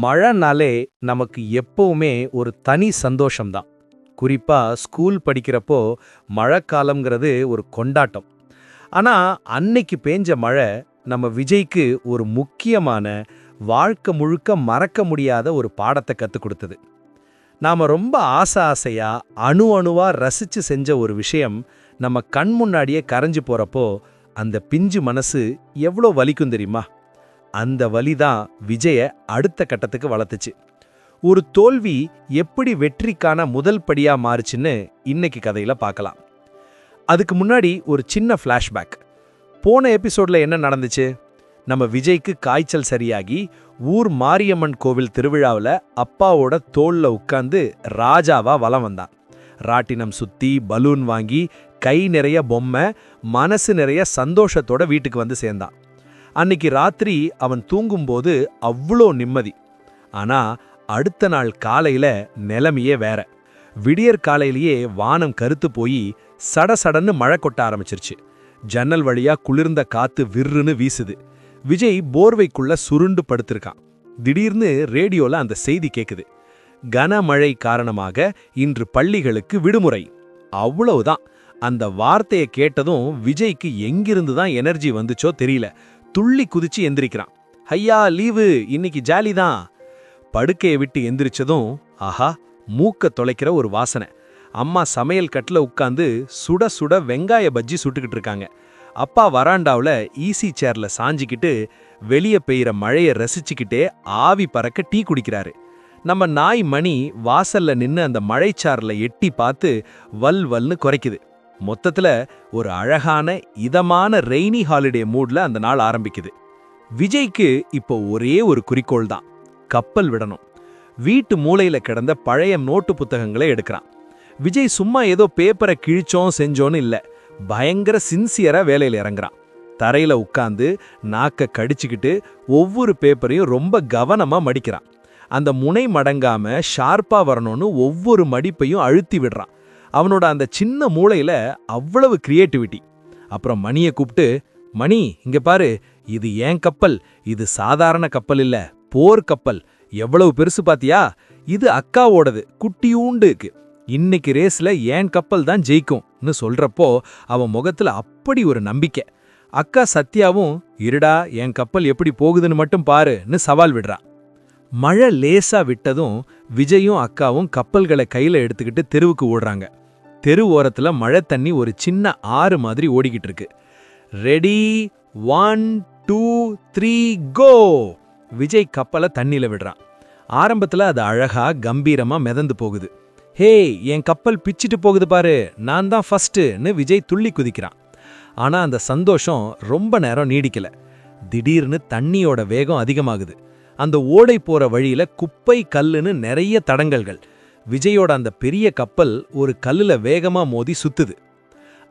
மழைனாலே நமக்கு எப்பவுமே ஒரு தனி சந்தோஷம்தான். குறிப்பா ஸ்கூல் படிக்கிறப்போ மழைக்காலம்ங்கிறது ஒரு கொண்டாட்டம். ஆனா அன்னைக்கு பேஞ்ச மழை நம்ம விஜய்க்கு ஒரு முக்கியமான, வாழ்க்கை முழுக்க மறக்க முடியாத ஒரு பாடத்தை கத்துக் கொடுத்தது. நாம ரொம்ப ஆசையா அணு அணுவா ரசிச்சு செஞ்ச ஒரு விஷயம் நம்ம கண் முன்னாடியே கரைஞ்சு போறப்போ அந்த பிஞ்சு மனசு எவ்வளோ வலிக்கும் தெரியுமா? அந்த வலிதான் விஜய அடுத்த கட்டத்துக்கு வளர்த்துச்சு. ஒரு தோல்வி எப்படி வெற்றிக்கான முதல் படியா மாறுச்சுன்னு இன்னைக்கு கதையில பார்க்கலாம். அதுக்கு முன்னாடி ஒரு சின்ன ஃப்ளாஷ்பேக். போன எபிசோட்ல என்ன நடந்துச்சு? நம்ம விஜய்க்கு காய்ச்சல் சரியாகி ஊர் மாரியம்மன் கோவில் திருவிழாவில் அப்பாவோட தோள்ல உட்கார்ந்து ராஜாவா வலம் வந்தான். ராட்டினம் சுத்தி பலூன் வாங்கி கை நிறைய பொம்மை, மனசு நிறைய சந்தோஷத்தோட வீட்டுக்கு வந்து சேர்ந்தான். அன்னிக்கு ராத்திரி அவன் தூங்கும்போது அவ்வளோ நிம்மதி. ஆனா அடுத்த நாள் காலையில நிலைமையே வேற. விடியற் காலையிலேயே வானம் கருத்து போய் சடசடன்னு மழை கொட்ட ஆரம்பிச்சிருச்சு. ஜன்னல் வழியா குளிர்ந்த காத்து விர்ருன்னு வீசுது. விஜய் போர்வைக்குள்ள சுருண்டு படுத்திருக்கான். திடீர்னு ரேடியோல அந்த செய்தி கேக்குது. கனமழை காரணமாக இன்று பள்ளிகளுக்கு விடுமுறை. அவ்வளவுதான். அந்த வார்த்தையை கேட்டதும் விஜய்க்கு எங்கிருந்து தான் எனர்ஜி வந்துச்சோ தெரியல. துள்ளி குதிச்சு எந்திரிக்கிறான். ஐயா லீவு, இன்னைக்கு ஜாலி தான். படுக்கையை விட்டு எந்திரிச்சதும் ஆஹா, மூக்க தொலைக்கிற ஒரு வாசனை. அம்மா சமையல் கட்டில் உட்காந்து சுட சுட வெங்காய பஜ்ஜி சுட்டுக்கிட்டு இருக்காங்க. அப்பா வராண்டாவில் ஈசி சேர்ல சாஞ்சிக்கிட்டு வெளியே பெய்கிற மழையை ரசிச்சுக்கிட்டே ஆவி பறக்க டீ குடிக்கிறாரு. நம்ம நாய் மணி வாசல்ல நின்று அந்த மழைச்சாரில் எட்டி பார்த்து வல் வல்னு குறைக்குது. மொத்தத்துல ஒரு அழகான இதமான ரெய்னி ஹாலிடே மூட்ல அந்த நாள் ஆரம்பிக்குது. விஜய்க்கு இப்போ ஒரே ஒரு குறிக்கோள் தான், கப்பல் விடணும். வீட்டு மூலையில கிடந்த பழைய நோட்டு புத்தகங்களை எடுக்கிறான். விஜய் சும்மா ஏதோ பேப்பரை கிழிச்சோம் செஞ்சோன்னு இல்ல, பயங்கர சின்சியரா வேலையில இறங்குறான். தரையில உட்கார்ந்து நாக்க கடிச்சுக்கிட்டு ஒவ்வொரு பேப்பரையும் ரொம்ப கவனமா மடிக்கிறான். அந்த முனை மடங்காம ஷார்ப்பா வரணும்னு ஒவ்வொரு மடிப்பையும் அழுத்தி விடுறான். அவனோட அந்த சின்ன மூளையில அவ்வளவு கிரியேட்டிவிட்டி. அப்புறம் மணியை கூப்பிட்டு, மணி இங்க பாரு, இது ஏன் கப்பல், இது சாதாரண கப்பல் இல்ல, போர் கப்பல். எவ்வளவு பெருசு பாத்தியா? இது அக்காவோடது, குட்டியூண்டுக்கு. இன்னைக்கு ரேஸ்ல ஏன் கப்பல் தான் ஜெயிக்கும்னு சொல்றப்போ அவன் முகத்துல அப்படி ஒரு நம்பிக்கை. அக்கா சத்யாவும், இருடா என் கப்பல் எப்படி போகுதுன்னு மட்டும் பாருன்னு சவால் விடுறான். மழை லேசா விட்டதும் விஜயும் அக்காவும் கப்பல்களை கையில எடுத்துக்கிட்டு தெருவுக்கு ஓடுறாங்க. தெரு ஓரத்துல மழை தண்ணி ஒரு சின்ன ஆறு மாதிரி ஓடிக்கிட்டு இருக்கு. ரெடி, 1 2 3 கோ! விஜய் கப்பலை தண்ணியில விடுறான். ஆரம்பத்துல அது அழகா கம்பீரமா மிதந்து போகுது. ஹே, என் கப்பல் பிச்சிட்டு போகுது பாரு, நான் தான் ஃபர்ஸ்ட்னு விஜய் துள்ளி குதிக்கிறான். ஆனா அந்த சந்தோஷம் ரொம்ப நேரம் நீடிக்கல. திடீர்னு தண்ணியோட வேகம் அதிகமாகுது. அந்த ஓடை போற வழியில குப்பை கல்லுன்னு நிறைய தடங்கல்கள். விஜயோட அந்த பெரிய கப்பல் ஒரு கல்லுல வேகமா மோதி சுத்துது.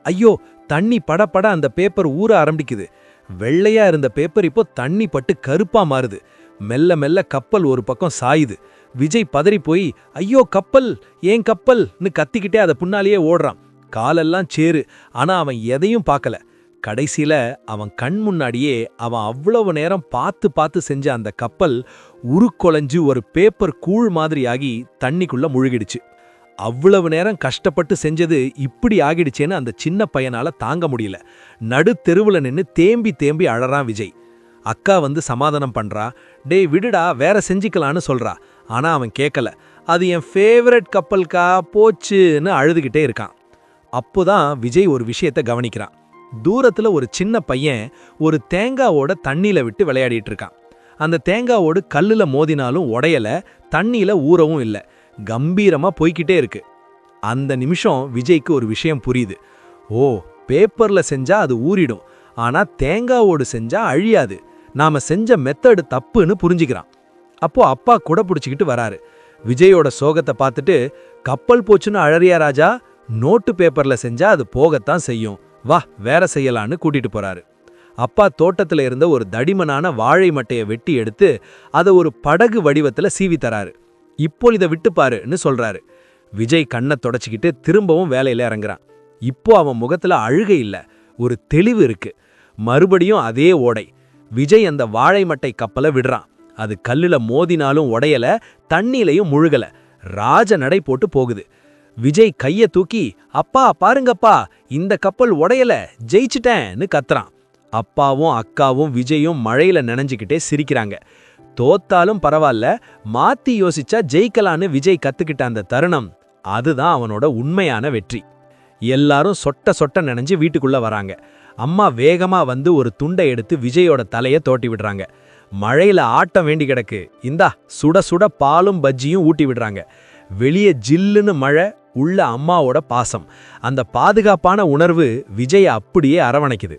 ஐயோ, தண்ணி படபட அந்த பேப்பர் ஊற ஆரம்பிக்குது. வெள்ளையா இருந்த பேப்பர் இப்போ தண்ணி பட்டு கருப்பா மாறுது. மெல்ல மெல்ல கப்பல் ஒரு பக்கம் சாயுது. விஜய் பதறி போய், ஐயோ கப்பல், ஏன் கப்பல்னு கத்திக்கிட்டே அதை புன்னாலேயே ஓடுறான். காலெல்லாம் சேரு. ஆனா அவன் எதையும் பார்க்கல. கடைசியில அவன் கண் முன்னாடியே அவன் அவ்வளவு நேரம் பார்த்து பார்த்து செஞ்ச அந்த கப்பல் உருக்கொலைஞ்சு ஒரு பேப்பர் கூழ் மாதிரியாகி தண்ணிக்குள்ள முழுகிடுச்சு. அவ்வளவு நேரம் கஷ்டப்பட்டு செஞ்சது இப்படி ஆகிடுச்சேன்னு அந்த சின்ன பையனால தாங்க முடியல. நடு தெருவுல நின்னு தேம்பி தேம்பி அழறான் விஜய். அக்கா வந்து சமாதானம் பண்றா. டேய் விடுடா, வேற செஞ்சுக்கலான்னு சொல்றா. ஆனா அவன் கேட்கல. அது என் ஃபேவரட் கப்பல்கா, போச்சுன்னு அழுதுகிட்டே இருக்கான். அப்போதான் விஜய் ஒரு விஷயத்த கவனிக்கிறான். தூரத்துல ஒரு சின்ன பையன் ஒரு தேங்காவோட தண்ணியில விட்டு விளையாடிட்டு இருக்கான். அந்த தேங்காவோடு கல்லுல மோதினாலும் உடையல, தண்ணியில ஊறவும் இல்ல, கம்பீரமா போய்கிட்டே இருக்கு. அந்த நிமிஷம் விஜய்க்கு ஒரு விஷயம் புரியுது. ஓ, பேப்பர்ல செஞ்சா அது ஊறிடும், ஆனா தேங்காவோடு செஞ்சா அழியாது. நாம செஞ்ச மெத்தடு தப்புன்னு புரிஞ்சுக்கிறான். அப்போ அப்பா குடை பிடிச்சிக்கிட்டு வராரு. விஜயோட சோகத்தை பார்த்துட்டு, கப்பல் போச்சுன்னு அழறியா ராஜா, நோட்டு பேப்பர்ல செஞ்சா அது போகத்தான் செய்யும், வா வேற செய்யலான்னு கூட்டிட்டு போறாரு. அப்பா தோட்டத்துல இருந்த ஒரு தடிமனான வாழை மட்டையை வெட்டி எடுத்து அதை ஒரு படகு வடிவத்துல சீவி தராரு. இப்போ இதை விட்டு பாருன்னு சொல்றாரு. விஜய் கண்ணை தொடச்சிக்கிட்டு திரும்பவும் வேலையில இறங்குறான். இப்போ அவன் முகத்துல அழுகை இல்ல, ஒரு தெளிவு இருக்கு. மறுபடியும் அதே ஓடை. விஜய் அந்த வாழை மட்டை கப்பலை விடுறான். அது கல்லுல மோதினாலும் உடையல, தண்ணியிலையும் முழுகல. ராஜ நடை போட்டு போகுது. விஜய் கைய தூக்கி, அப்பா பாருங்கப்பா, இந்த கப்பல் உடையல, ஜெயிச்சிட்டேன்னு கத்துறான். அப்பாவும் அக்காவும் விஜயும் மழையில நனைஞ்சுக்கிட்டே சிரிக்கிறாங்க. தோத்தாலும் பரவாயில்ல, மாத்தி யோசிச்சா ஜெயிக்கலான்னு விஜய் கத்துக்கிட்ட அந்த தருணம், அதுதான் அவனோட உண்மையான வெற்றி. எல்லாரும் சொட்ட சொட்ட நனைஞ்சு வீட்டுக்குள்ள வராங்க. அம்மா வேகமா வந்து ஒரு துண்டை எடுத்து விஜயோட தலைய தோட்டி விடுறாங்க. மழையில ஆட்டம் வேண்டி கிடக்கு, இந்தா சுட சுட பாலும் பஜ்ஜியும் ஊட்டி விடுறாங்க. வெளியே ஜில்லுன்னு மழை, உள்ள அம்மாவோட பாசம், அந்த பாதுகாப்பான உணர்வு விஜய அப்படியே அரவணைக்குது.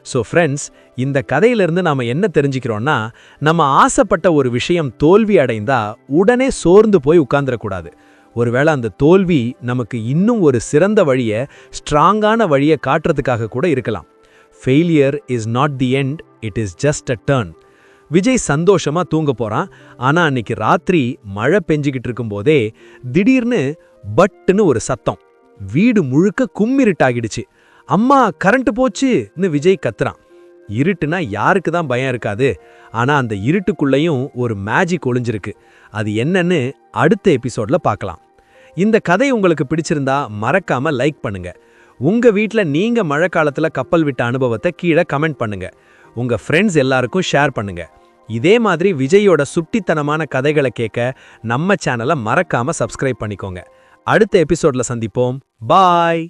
ஸோ ஃப்ரெண்ட்ஸ், இந்த கதையிலிருந்து நாம என்ன தெரிஞ்சுக்கிறோம்னா, நம்ம ஆசைப்பட்ட ஒரு விஷயம் தோல்வி அடைந்தா உடனே சோர்ந்து போய் உட்கார்ந்துடக்கூடாது. ஒருவேளை அந்த தோல்வி நமக்கு இன்னும் ஒரு சிறந்த வழிய, ஸ்ட்ராங்கான வழியை காட்டுறதுக்காக கூட இருக்கலாம். Failure is not the end, it is just a turn. Vijay சந்தோஷமா தூங்க போறான். ஆனா அன்னைக்கு ராத்திரி மழை பெஞ்சுக்கிட்டு இருக்கும்போதே திடீர்னு பட்டுன்னு ஒரு சத்தம். வீடு முழுக்க கும்மிருட்டாகிடுச்சு. அம்மா கரண்ட் போச்சுன்னு விஜய் கத்துறான். இருட்டுனா யாருக்கு தான் பயம் இருக்காது? ஆனா அந்த இருட்டுக்குள்ளேயும் ஒரு மேஜிக் ஒளிஞ்சிருக்கு. அது என்னன்னு அடுத்த எபிசோட்ல பார்க்கலாம். இந்த கதை உங்களுக்கு பிடிச்சிருந்தா மறக்காம லைக் பண்ணுங்க. உங்க வீட்ல நீங்க மழை காலத்துல கப்பல் விட்ட அனுபவத்தை கீழே கமெண்ட் பண்ணுங்க. உங்க ஃப்ரெண்ட்ஸ் எல்லாருக்கும் ஷேர் பண்ணுங்க. இதே மாதிரி விஜயோட சுட்டித்தனமான கதைகளை கேட்க நம்ம சேனலை மறக்காம சப்ஸ்கிரைப் பண்ணிக்கோங்க. அடுத்த எபிசோட்ல சந்திப்போம். பாய்.